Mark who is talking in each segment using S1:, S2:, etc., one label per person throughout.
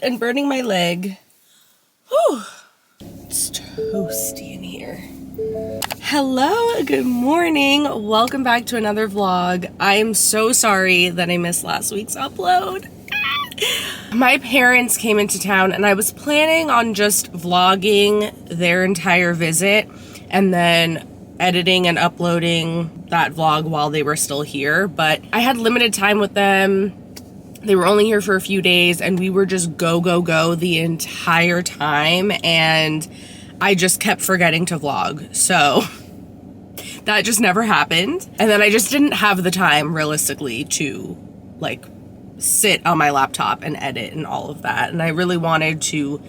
S1: and burning my leg. Whew. It's toasty in here. Hello, good morning. Welcome back to another vlog. I am so sorry that I missed last week's upload. My parents came into town and I was planning on just vlogging their entire visit and then editing and uploading that vlog while they were still here, but I had limited time with them. They were only here for a few days and we were just go the entire time, and I just kept forgetting to vlog, so that just never happened. And then I just didn't have the time realistically to like sit on my laptop and edit and all of that, and I really wanted to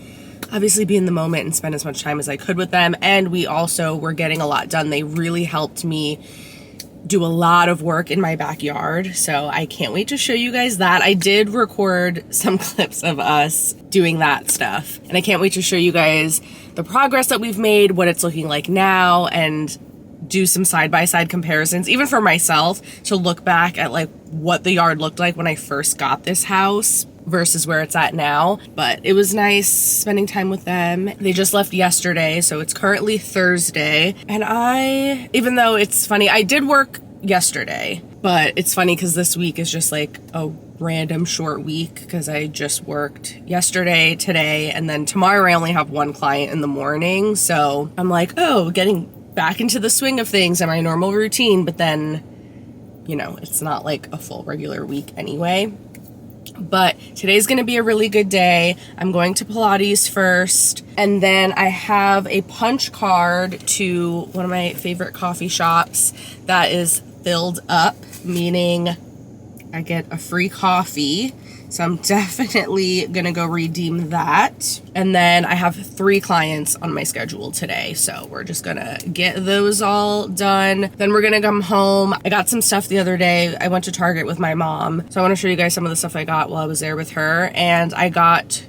S1: obviously be in the moment and spend as much time as I could with them. And we also were getting a lot done. They really helped me do a lot of work in my backyard, so I can't wait to show you guys that. I did record some clips of us doing that stuff, and I can't wait to show you guys the progress that we've made, what it's looking like now, and do some side-by-side comparisons, even for myself, to look back at like what the yard looked like when I first got this house versus where it's at now. But it was nice spending time with them. They just left yesterday, so it's currently Thursday. And even though it's funny, I did work yesterday, but it's funny because this week is just like a random short week because I just worked yesterday, today, and then tomorrow I only have one client in the morning. So I'm like, oh, getting back into the swing of things and my normal routine, but then, you know, it's not like a full regular week anyway. But today's gonna be a really good day. I'm going to Pilates first, and then I have a punch card to one of my favorite coffee shops that is filled up, meaning I get a free coffee. So I'm definitely gonna go redeem that. And then I have 3 clients on my schedule today, so we're just gonna get those all done. Then we're gonna come home. I got some stuff the other day. I went to Target with my mom, so I wanna show you guys some of the stuff I got while I was there with her. And I got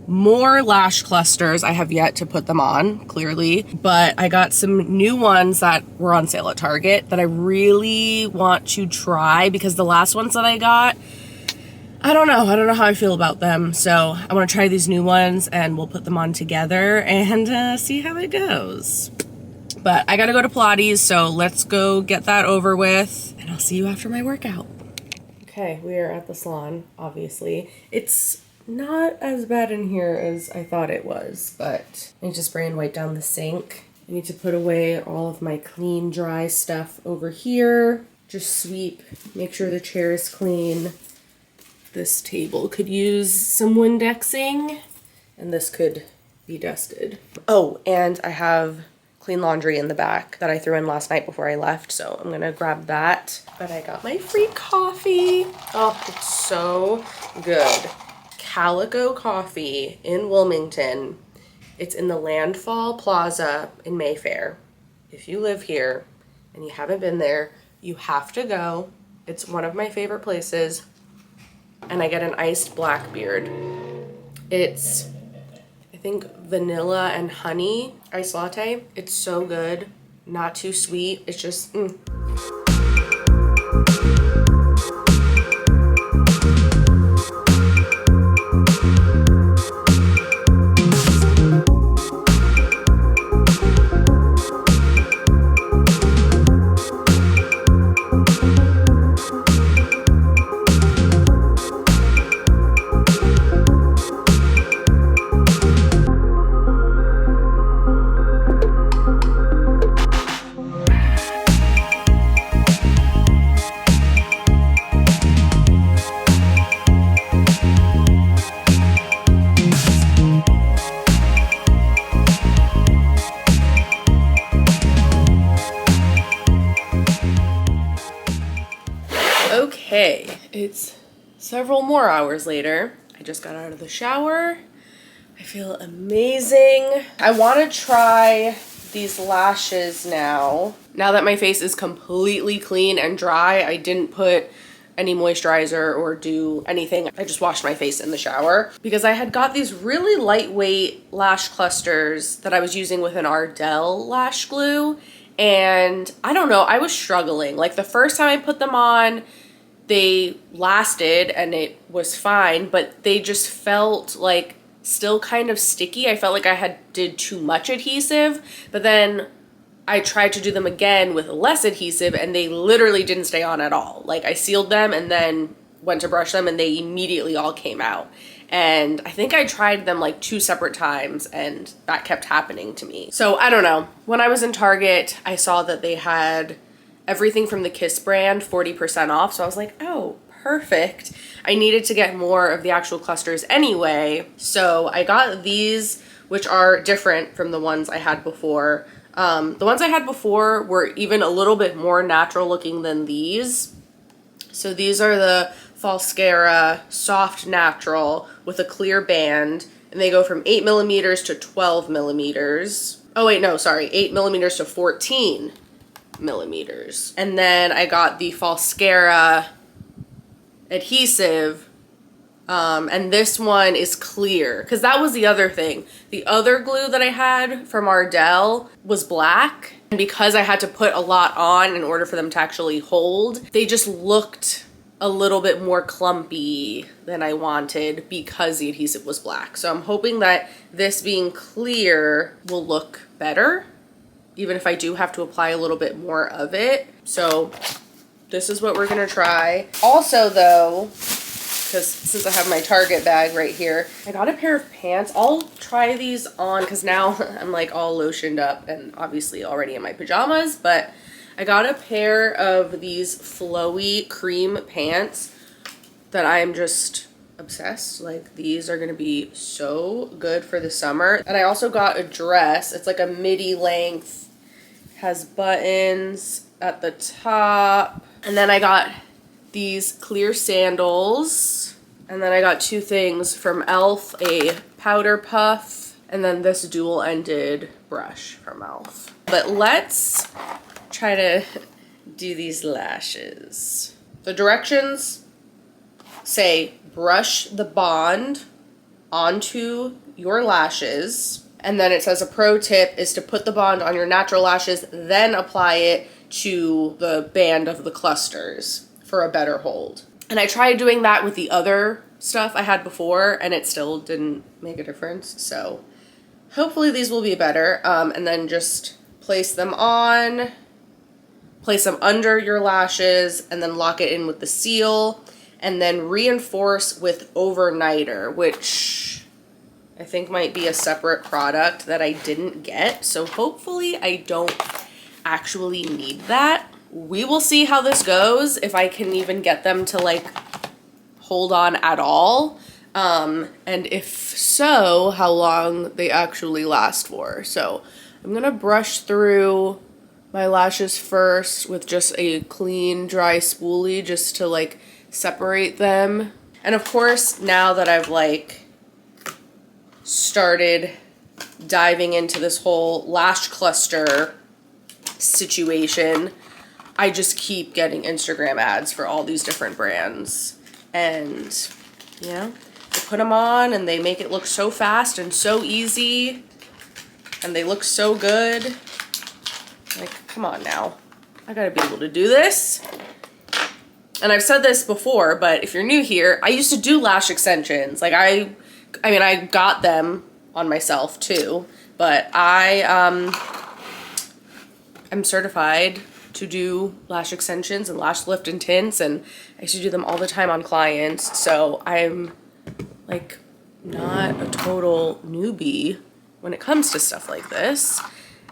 S1: more lash clusters. I have yet to put them on, clearly, but I got some new ones that were on sale at Target that I really want to try, because the last ones that I got, I don't know how I feel about them. So I want to try these new ones and we'll put them on together and see how it goes. But I gotta go to Pilates, so let's go get that over with, and I'll see you after my workout. Okay, we are at the salon, obviously. It's not as bad in here as I thought it was, but I need to spray and wipe down the sink. I need to put away all of my clean, dry stuff over here. Just sweep, make sure the chair is clean. This table could use some Windexing, and this could be dusted. Oh, and I have clean laundry in the back that I threw in last night before I left, so I'm gonna grab that. But I got my free coffee. Oh, it's so good. Calico Coffee in Wilmington. It's in the Landfall Plaza in Mayfair. If you live here and you haven't been there, you have to go. It's one of my favorite places. And I get an iced Blackbeard. It's, I think, vanilla and honey iced latte. It's so good, not too sweet. It's just, Okay, it's several more hours later. I just got out of the shower. I feel amazing. I want to try these lashes now. Now that my face is completely clean and dry, I didn't put any moisturizer or do anything. I just washed my face in the shower because I had got these really lightweight lash clusters that I was using with an Ardell lash glue. And I don't know, I was struggling. Like the first time I put them on, they lasted and it was fine, but they just felt like still kind of sticky. I felt like I did too much adhesive, but then I tried to do them again with less adhesive and they literally didn't stay on at all. Like I sealed them and then went to brush them and they immediately all came out. And I think I tried them like 2 separate times and that kept happening to me. So I don't know. When I was in Target, I saw that they had everything from the Kiss brand 40% off. So I was like, oh, perfect. I needed to get more of the actual clusters anyway. So I got these, which are different from the ones I had before. The ones I had before were even a little bit more natural looking than these. So these are the Falscara Soft Natural with a clear band, and they go from 8 millimeters to 12 millimeters. Oh wait, no, sorry, 8 millimeters to 14 millimeters. And then I got the Falscara adhesive, and this one is clear, because that was the other thing. The other glue that I had from Ardell was black, and because I had to put a lot on in order for them to actually hold, they just looked a little bit more clumpy than I wanted because the adhesive was black. So I'm hoping that this being clear will look better, even if I do have to apply a little bit more of it. So this is what we're gonna try. Also though, because since I have my Target bag right here, I got a pair of pants. I'll try these on because now I'm like all lotioned up and obviously already in my pajamas, but I got a pair of these flowy cream pants that I am just obsessed. Like these are gonna be so good for the summer. And I also got a dress. It's like a midi length, has buttons at the top. And then I got these clear sandals. And then I got 2 things from e.l.f., a powder puff, and then this dual-ended brush from e.l.f. But let's try to do these lashes. The directions say brush the bond onto your lashes, and then it says a pro tip is to put the bond on your natural lashes, then apply it to the band of the clusters for a better hold. And I tried doing that with the other stuff I had before and it still didn't make a difference. So hopefully these will be better. And then just place them on, place them under your lashes, and then lock it in with the seal, and then reinforce with overnighter, which I think might be a separate product that I didn't get. So hopefully I don't actually need that. We will see how this goes, if I can even get them to like hold on at all. And if so, how long they actually last for. So I'm gonna brush through my lashes first with just a clean, dry spoolie just to like separate them. And of course, now that I've like started diving into this whole lash cluster situation, I just keep getting Instagram ads for all these different brands. And, you know, I put them on and they make it look so fast and so easy. And they look so good. Like, come on now. I gotta be able to do this. And I've said this before, but if you're new here, I used to do lash extensions. Like I mean, I got them on myself too, but I'm certified to do lash extensions and lash lift and tints, and I used to do them all the time on clients. So I'm like not a total newbie when it comes to stuff like this.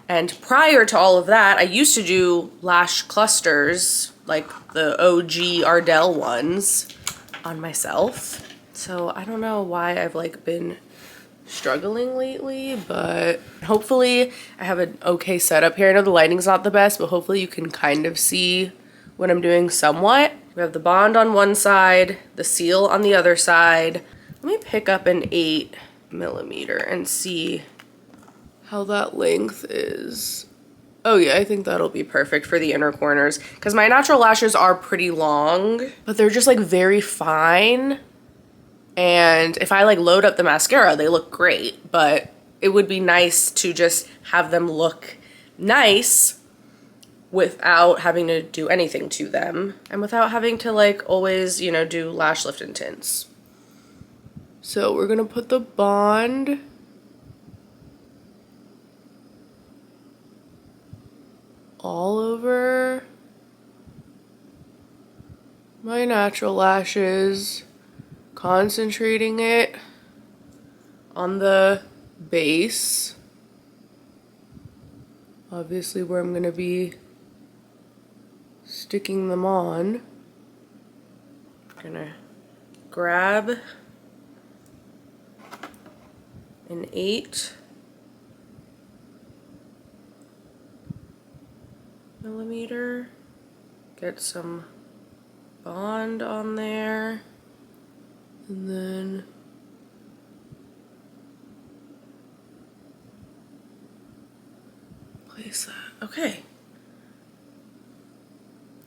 S1: And prior to all of that, I used to do lash clusters, like the OG Ardell ones, on myself. So I don't know why I've like been struggling lately, but hopefully I have an okay setup here. I know the lighting's not the best, but hopefully you can kind of see what I'm doing somewhat. We have the bond on one side, the seal on the other side. Let me pick up an 8 millimeter and see how that length is. Oh yeah, I think that'll be perfect for the inner corners, because my natural lashes are pretty long, but they're just like very fine. And if I like load up the mascara, they look great, but it would be nice to just have them look nice without having to do anything to them and without having to like always, you know, do lash lift and tints. So we're gonna put the bond all over my natural lashes, concentrating it on the base, obviously where I'm gonna be sticking them on. I'm gonna grab an 8mm, get some bond on there, and then place that. Okay,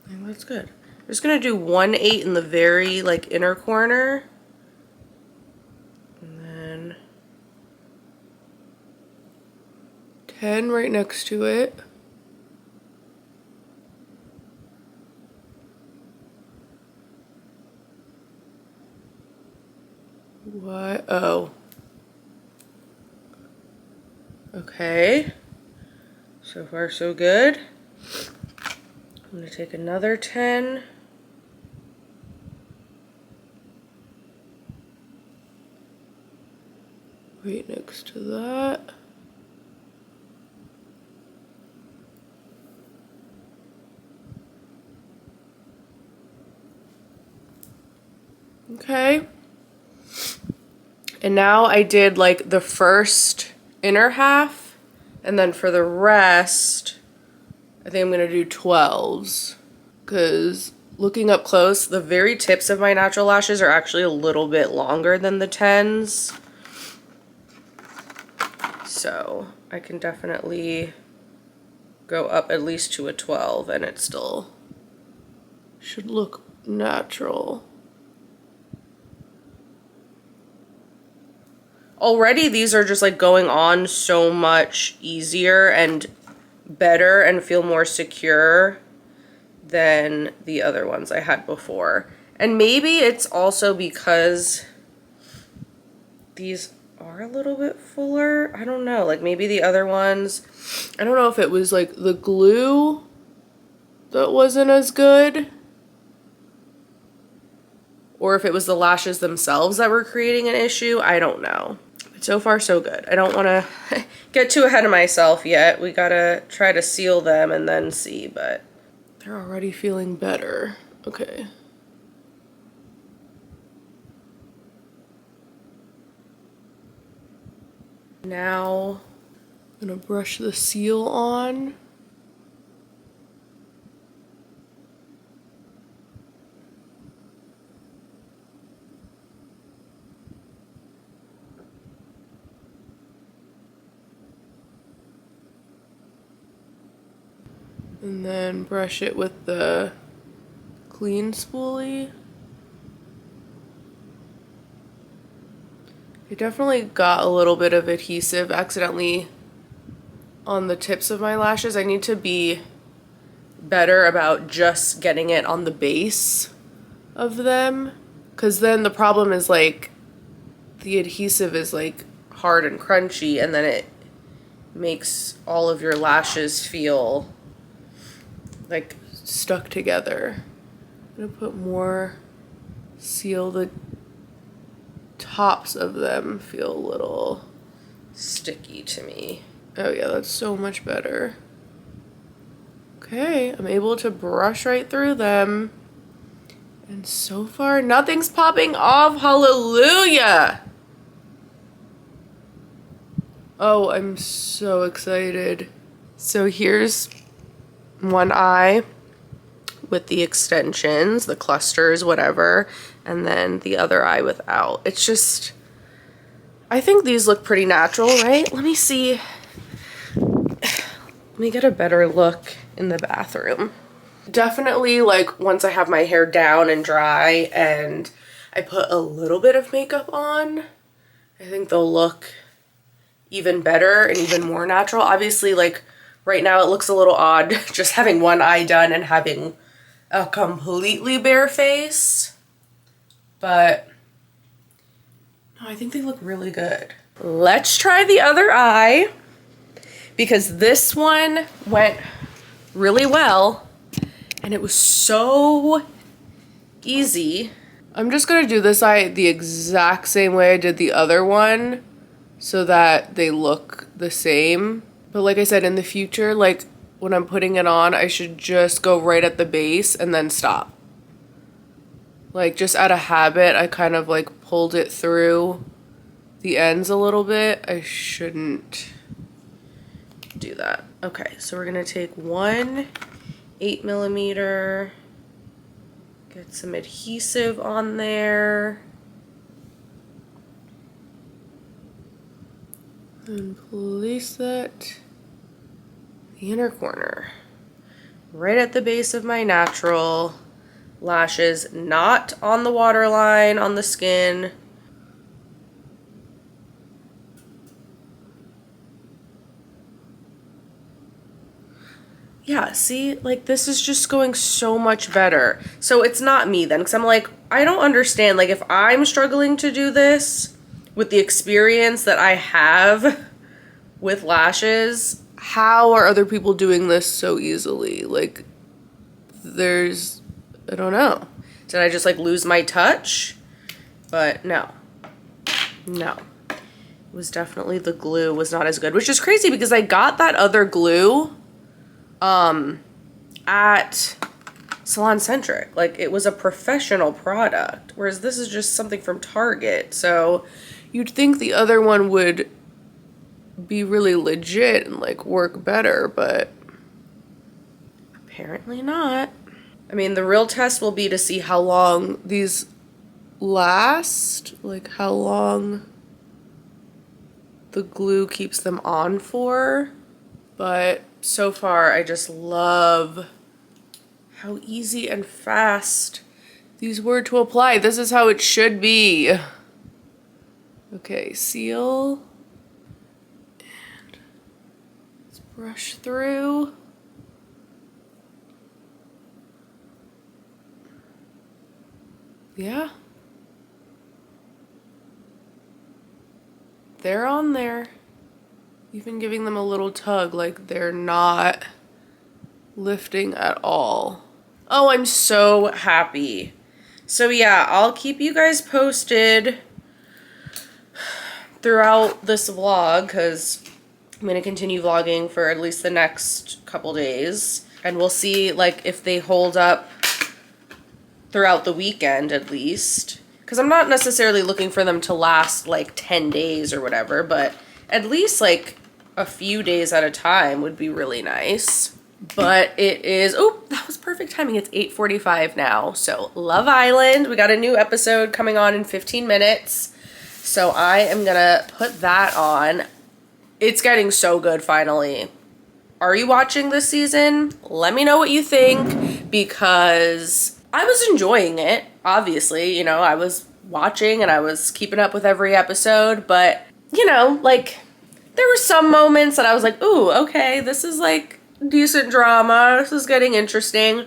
S1: I think that's good. I'm just gonna do 1/8 in the very like inner corner, and then 10 right next to it. What? Oh. Okay. So far, so good. I'm going to take another 10. Right next to that. Okay. And now I did like the first inner half, and then for the rest, I think I'm gonna do 12s, because looking up close, the very tips of my natural lashes are actually a little bit longer than the 10s. So I can definitely go up at least to a 12 and it still should look natural. Already these are just like going on so much easier and better and feel more secure than the other ones I had before. And maybe it's also because these are a little bit fuller. I don't know, like maybe the other ones, I don't know if it was like the glue that wasn't as good, or if it was the lashes themselves that were creating an issue. I don't know. But so far, so good. I don't want to get too ahead of myself yet. We gotta try to seal them and then see, but they're already feeling better. Okay. Now, I'm gonna brush the seal on. And then brush it with the clean spoolie. I definitely got a little bit of adhesive accidentally on the tips of my lashes. I need to be better about just getting it on the base of them, because then the problem is like the adhesive is like hard and crunchy, and then it makes all of your lashes feel like stuck together. I'm gonna put more, seal the tops of them, feel a little sticky to me. Oh yeah, that's so much better. Okay, I'm able to brush right through them. And so far, nothing's popping off. Hallelujah! Oh, I'm so excited. So here's one eye with the extensions, the clusters, whatever, and then the other eye without. It's just, I think these look pretty natural, right? Let me see. Let me get a better look in the bathroom. Definitely, like, once I have my hair down and dry and I put a little bit of makeup on, I think they'll look even better and even more natural. Obviously, like, Right now it looks a little odd just having one eye done and having a completely bare face. But no, I think they look really good. Let's try the other eye because this one went really well and it was so easy. I'm just gonna do this eye the exact same way I did the other one so that they look the same. But like I said, in the future, like when I'm putting it on, I should just go right at the base and then stop. Like just out of habit, I kind of like pulled it through the ends a little bit. I shouldn't do that. Okay, so we're gonna take one 8mm, get some adhesive on there, and place that in the inner corner, right at the base of my natural lashes, not on the waterline on the skin. Yeah, see, like this is just going so much better. So it's not me then, because I'm like, I don't understand. Like if I'm struggling to do this with the experience that I have with lashes, how are other people doing this so easily? Like I don't know. Did I just like lose my touch? But no. It was definitely the glue was not as good, which is crazy because I got that other glue at Salon Centric. Like it was a professional product, whereas this is just something from Target. So you'd think the other one would be really legit and like work better, but apparently not. I mean, the real test will be to see how long these last, like how long the glue keeps them on for. But so far, I just love how easy and fast these were to apply. This is how it should be. Okay, seal. And let's brush through. Yeah. They're on there. Even giving them a little tug, like they're not lifting at all. Oh, I'm so happy. So yeah, I'll keep you guys posted throughout this vlog because I'm gonna continue vlogging for at least the next couple days. And we'll see like if they hold up throughout the weekend at least. Because I'm not necessarily looking for them to last like 10 days or whatever, but at least like a few days at a time would be really nice. But it is, oh, that was perfect timing. It's 8:45 now. So Love Island, we got a new episode coming on in 15 minutes. So I am gonna put that on. It's getting so good finally. Are you watching this season? Let me know what you think because I was enjoying it. Obviously, you know, I was watching and I was keeping up with every episode, but you know, like there were some moments that I was like, ooh, okay, this is like decent drama. This is getting interesting,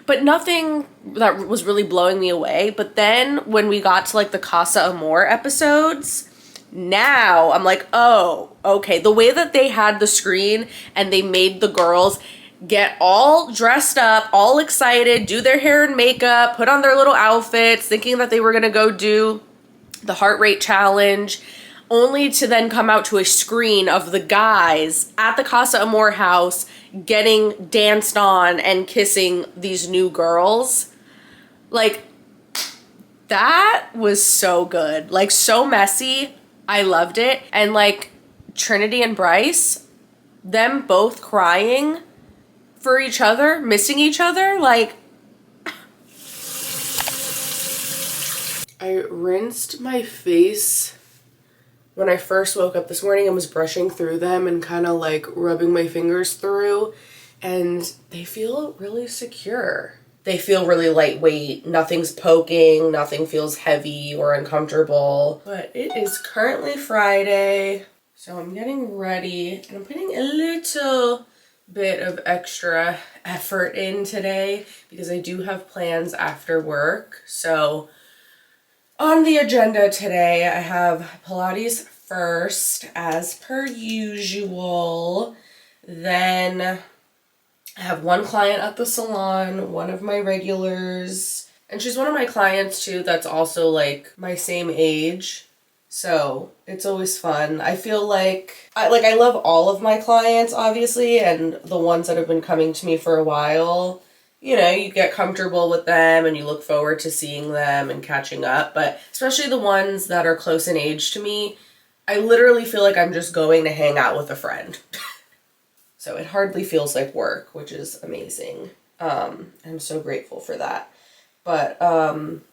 S1: but nothing that was really blowing me away. But then when we got to like the Casa Amor episodes, now I'm like, oh, okay. The way that they had the screen and they made the girls get all dressed up, all excited, do their hair and makeup, put on their little outfits, thinking that they were gonna go do the heart rate challenge, only to then come out to a screen of the guys at the Casa Amor house getting danced on and kissing these new girls. Like, that was so good. Like, so messy. I loved it. And like, Trinity and Bryce, them both crying for each other, missing each other, like... I rinsed my face when I first woke up this morning and was brushing through them and kind of like rubbing my fingers through, and they feel really secure. They feel really lightweight. Nothing's poking, nothing feels heavy or uncomfortable. But it is currently Friday, so I'm getting ready and I'm putting a little bit of extra effort in today because I do have plans after work. So on the agenda today, I have Pilates first, as per usual. Then I have one client at the salon, one of my regulars, and she's one of my clients too that's also like my same age. So it's always fun. I feel like I love all of my clients, obviously, and the ones that have been coming to me for a while. You know, you get comfortable with them and you look forward to seeing them and catching up. But especially the ones that are close in age to me, I literally feel like I'm just going to hang out with a friend. So it hardly feels like work, which is amazing. I'm so grateful for that. But I'm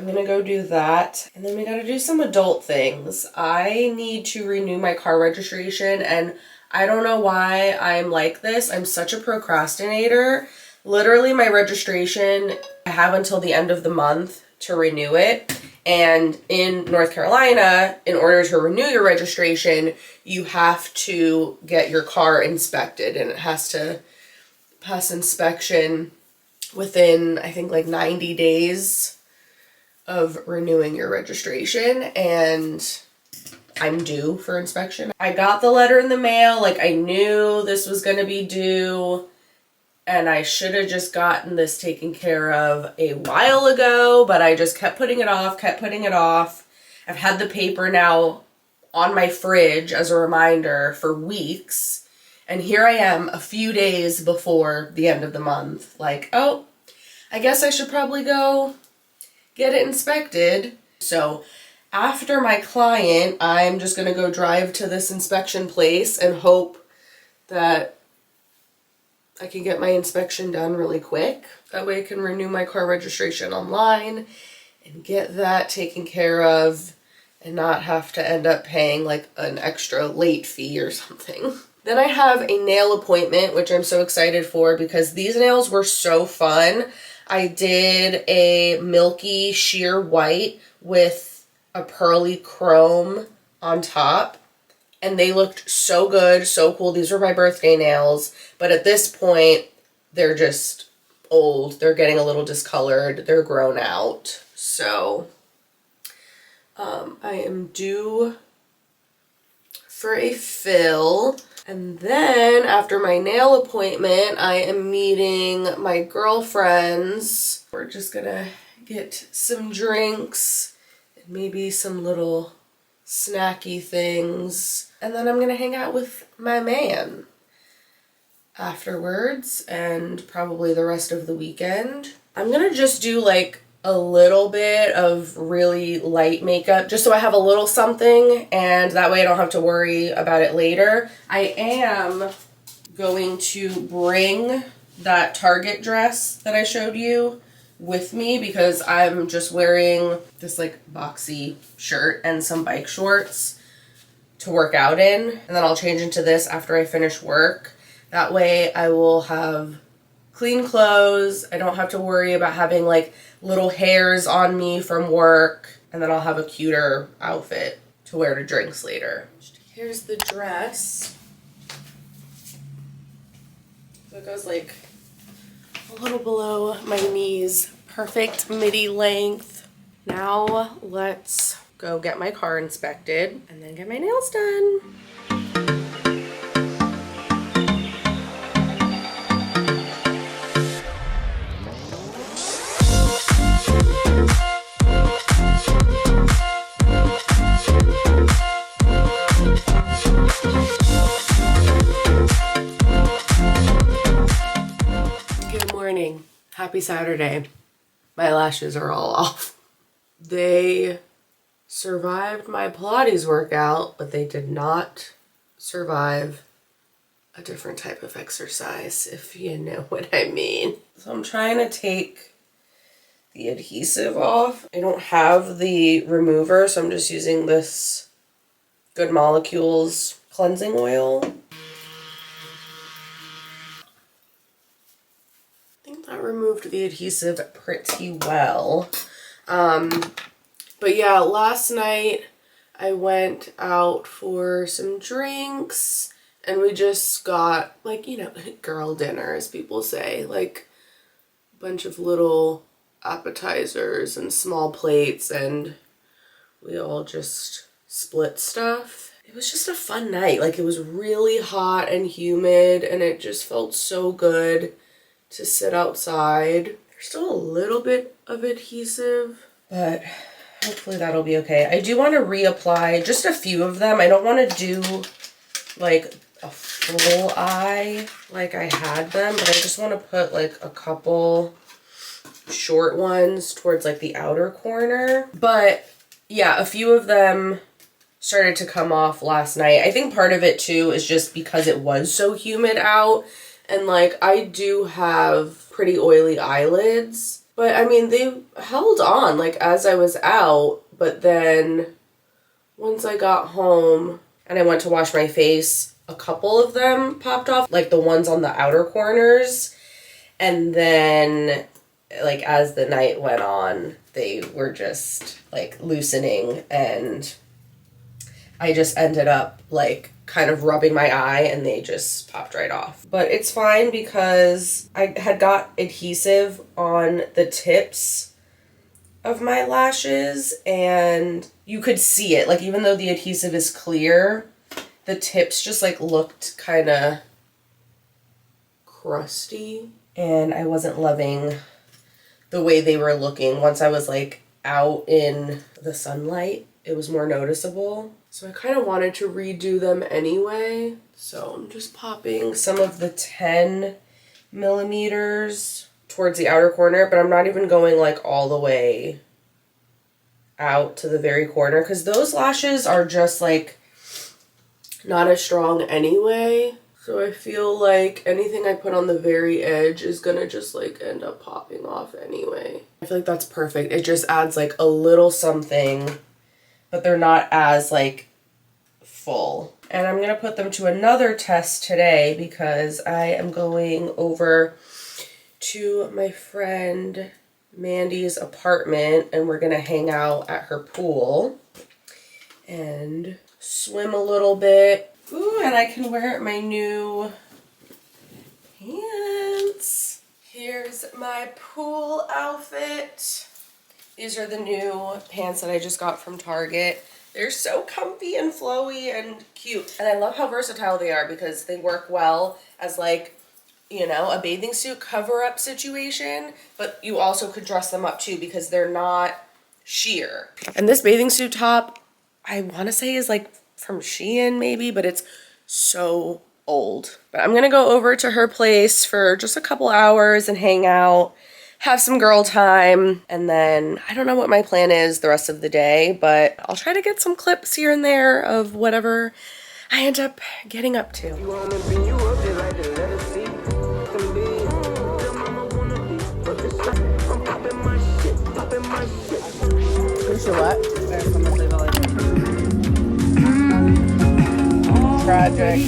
S1: gonna go do that, and then we gotta do some adult things. I need to renew my car registration, and I don't know why I'm like this. I'm such a procrastinator. Literally, my registration, I have until the end of the month to renew it. And in North Carolina, in order to renew your registration, you have to get your car inspected, and it has to pass inspection within, I think, like 90 days of renewing your registration, and I'm due for inspection. I got the letter in the mail, like I knew this was gonna be due, and I should have just gotten this taken care of a while ago, but I just kept putting it off, I've had the paper now on my fridge as a reminder for weeks, and here I am a few days before the end of the month, like, oh, I guess I should probably go get it inspected. So after my client, I'm just gonna go drive to this inspection place and hope that I can get my inspection done really quick. That way I can renew my car registration online and get that taken care of and not have to end up paying like an extra late fee or something. Then I have a nail appointment, which I'm so excited for because these nails were so fun. I did a milky sheer white with a pearly chrome on top, and they looked so good, so cool. These were my birthday nails, but at this point, they're just old. They're getting a little discolored. They're grown out. So I am due for a fill. And then after my nail appointment, I am meeting my girlfriends. We're just gonna get some drinks and maybe some little snacky things. And then I'm gonna hang out with my man afterwards and probably the rest of the weekend. I'm gonna just do like a little bit of really light makeup just so I have a little something, and that way I don't have to worry about it later. I am going to bring that Target dress that I showed you with me because I'm just wearing this like boxy shirt and some bike shorts to work out in, and then I'll change into this after I finish work. That way I will have clean clothes. I don't have to worry about having like little hairs on me from work, and then I'll have a cuter outfit to wear to drinks later. Here's the dress. So it goes like a little below my knees. Perfect midi length. Now let's go get my car inspected and then get my nails done. Happy Saturday. My lashes are all off. They survived my Pilates workout, but they did not survive a different type of exercise, if you know what I mean. So I'm trying to take the adhesive off. I don't have the remover, so I'm just using this Good Molecules cleansing oil. I think that removed the adhesive pretty well. But yeah, last night I went out for some drinks And we just got, like, you know, girl dinner, as people say, like a bunch of little appetizers and small plates, and we all just split stuff. It was just a fun night. Like, it was really hot and humid, and it just felt so good to sit outside. There's still a little bit of adhesive, but hopefully that'll be okay. I do want to reapply just a few of them. I don't want to do like a full eye like I had them, but I just want to put like a couple short ones towards like the outer corner. But yeah, a few of them started to come off last night. I think part of it too is just because it was so humid out, and like I do have pretty oily eyelids, but I mean they held on like as I was out, but then once I got home and I went to wash my face, a couple of them popped off, like the ones on the outer corners, and then like as the night went on they were just like loosening, and I just ended up like kind of rubbing my eye and they just popped right off. But it's fine because I had got adhesive on the tips of my lashes and you could see it. Like, even though the adhesive is clear, the tips just like looked kind of crusty, and I wasn't loving the way they were looking. Once I was like out in the sunlight, it was more noticeable. So I kind of wanted to redo them anyway. So I'm just popping some of the 10 millimeters towards the outer corner, but I'm not even going like all the way out to the very corner because those lashes are just like not as strong anyway. So I feel like anything I put on the very edge is gonna just like end up popping off anyway. I feel like that's perfect. It just adds like a little something, but they're not as like full. And I'm gonna put them to another test today because I am going over to my friend Mandy's apartment and we're gonna hang out at her pool and swim a little bit. Ooh, and I can wear my new pants. Here's my pool outfit. These are the new pants that I just got from Target. They're so comfy and flowy and cute. And I love how versatile they are because they work well as like, you know, a bathing suit cover-up situation, but you also could dress them up too because they're not sheer. And this bathing suit top, I want to say is like from Shein maybe, but it's so old. But I'm gonna go over to her place for just a couple hours and hang out, have some girl time, and then I don't know what my plan is the rest of the day, but I'll try to get some clips here and there of whatever I end up getting up to. Tragic.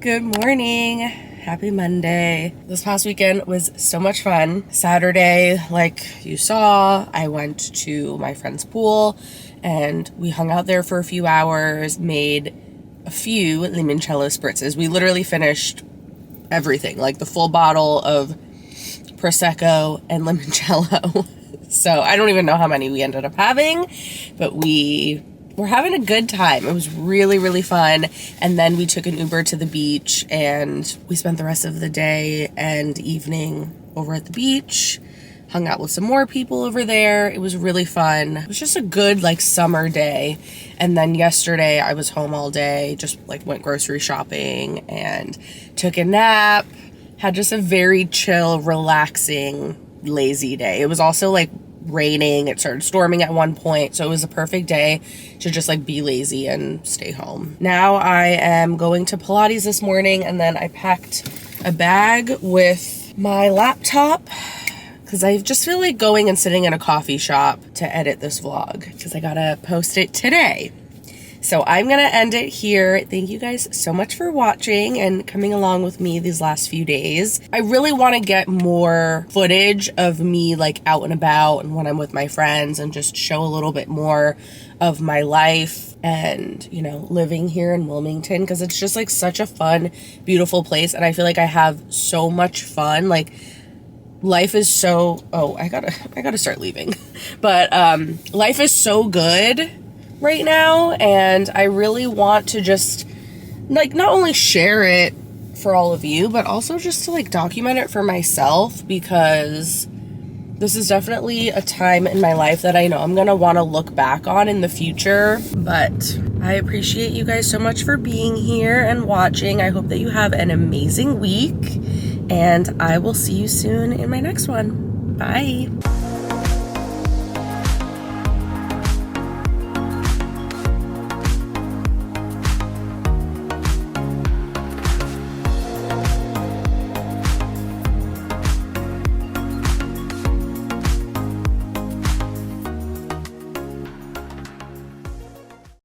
S1: Good morning. Happy Monday. This past weekend was so much fun. Saturday, like you saw, I went to my friend's pool and we hung out there for a few hours, made a few limoncello spritzes. We literally finished everything, like the full bottle of Prosecco and limoncello. So I don't even know how many we ended up having, but we're having a good time. It was really, really fun. And then we took an Uber to the beach and we spent the rest of the day and evening over at the beach, hung out with some more people over there. It was really fun. It was just a good like summer day. And then yesterday I was home all day, just like went grocery shopping and took a nap, had just a very chill, relaxing, lazy day. It was also like raining. It started storming at one point, so it was a perfect day to just like be lazy and stay home. Now I am going to Pilates this morning, and then I packed a bag with my laptop because I just feel like going and sitting in a coffee shop to edit this vlog because I gotta post it today. So I'm going to end it here. Thank you guys so much for watching and coming along with me these last few days. I really want to get more footage of me like out and about and when I'm with my friends and just show a little bit more of my life and, you know, living here in Wilmington, because it's just like such a fun, beautiful place. And I feel like I have so much fun. Like, life is so, I gotta start leaving. But life is so good right now, and I really want to just like not only share it for all of you, but also just to like document it for myself, because this is definitely a time in my life that I know I'm gonna want to look back on in the future. But I appreciate you guys so much for being here and watching. I hope that you have an amazing week, and I will see you soon in my next one. Bye.